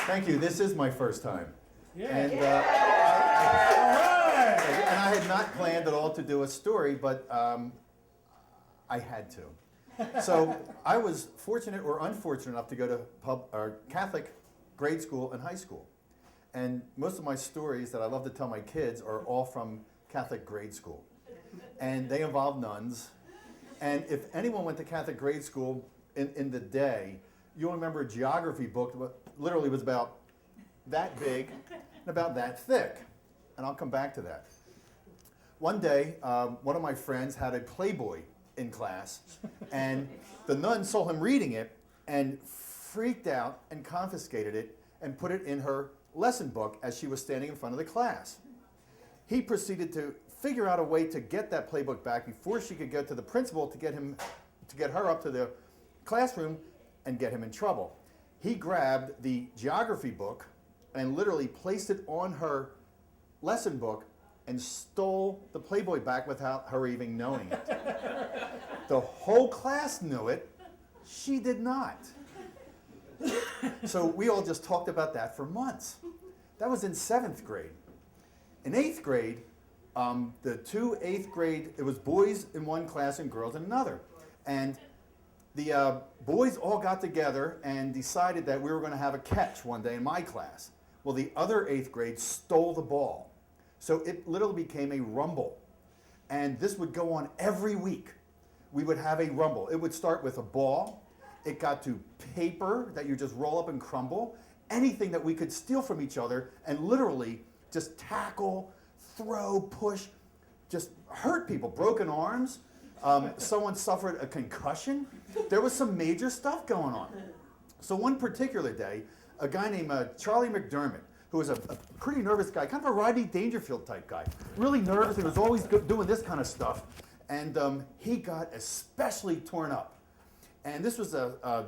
Thank you. This is my first time. Yeah. And, and I had not planned at all to do a story, but I had to. So I was fortunate or unfortunate enough to go to Catholic grade school and high school. And most of my stories that I love to tell my kids are all from Catholic grade school. And they involve nuns. And if anyone went to Catholic grade school in the day, you'll remember a geography book that literally was about that big and about that thick. And I'll come back to that. One day, one of my friends had a Playboy in class, and the nun saw him reading it and freaked out and confiscated it and put it in her lesson book as she was standing in front of the class. He proceeded to figure out a way to get that playbook back before she could go to the principal to get her up to the classroom and get him in trouble. He grabbed the geography book and literally placed it on her lesson book and stole the Playboy back without her even knowing it. The whole class knew it. She did not. So we all just talked about that for months. That was in 7th grade. In 8th grade, the two 8th grade, it was boys in one class and girls in another. And the boys all got together and decided that we were going to have a catch one day in my class. Well, the other 8th grade stole the ball. So it literally became a rumble. And this would go on every week. We would have a rumble. It would start with a ball. It got to paper that you just roll up and crumble. Anything that we could steal from each other and literally just tackle, throw, push, just hurt people. Broken arms. Someone suffered a concussion. There was some major stuff going on. So one particular day, a guy named Charlie McDermott, who was a pretty nervous guy, kind of a Rodney Dangerfield type guy, really nervous. He was always doing this kind of stuff. And he got especially torn up. And this was a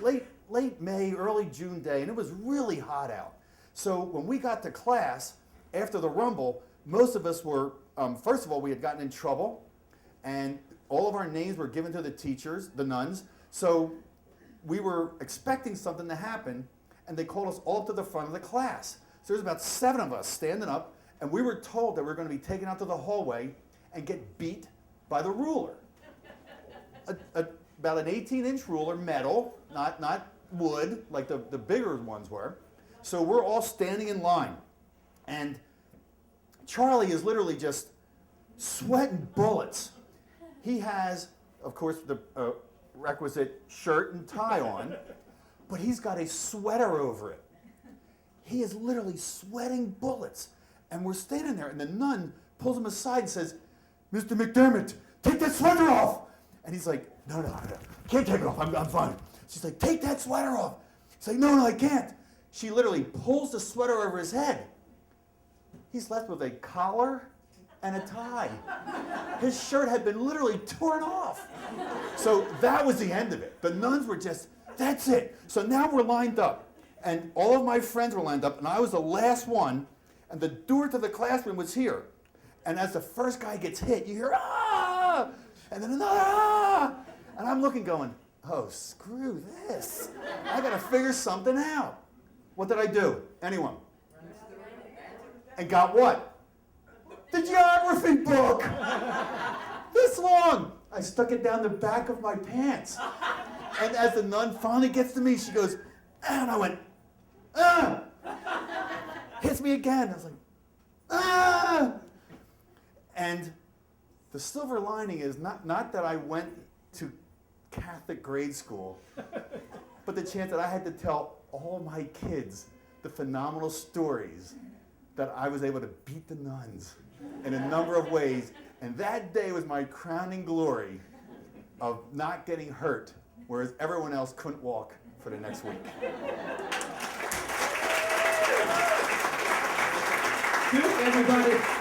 late May, early June day, and it was really hot out. So when we got to class, after the rumble, most of us were, first of all, we had gotten in trouble, and all of our names were given to the teachers, the nuns. So we were expecting something to happen, and they called us all up to the front of the class. So there's about 7 of us standing up, and we were told that we were going to be taken out to the hallway and get beat by the ruler. About an 18-inch ruler, metal, not wood, like the bigger ones were. So we're all standing in line. And Charlie is literally just sweating bullets. He has, of course, the requisite shirt and tie on, but he's got a sweater over it. He is literally sweating bullets. And we're standing there, and the nun pulls him aside and says, "Mr. McDermott, take that sweater off." And he's like, no, can't take it off, I'm fine. She's like, "Take that sweater off." He's like, no, I can't. She literally pulls the sweater over his head. He's left with a collar and a tie. His shirt had been literally torn off. So that was the end of it. The nuns were just, that's it. So now we're lined up. And all of my friends were lined up, and I was the last one, and the door to the classroom was here. And as the first guy gets hit, you hear, "Ah!" And then another, "Ah!" And I'm looking going, oh, screw this. I got to figure something out. What did I do? Anyone? And got what? The geography book. This long. I stuck it down the back of my pants. And as the nun finally gets to me, she goes, "Ah," and I went, "Ah!" Hits me again. I was like, "Ah!" And the silver lining is not that I went to Catholic grade school, but the chance that I had to tell all my kids the phenomenal stories that I was able to beat the nuns in a number of ways. And that day was my crowning glory of not getting hurt, whereas everyone else couldn't walk for the next week. Everybody.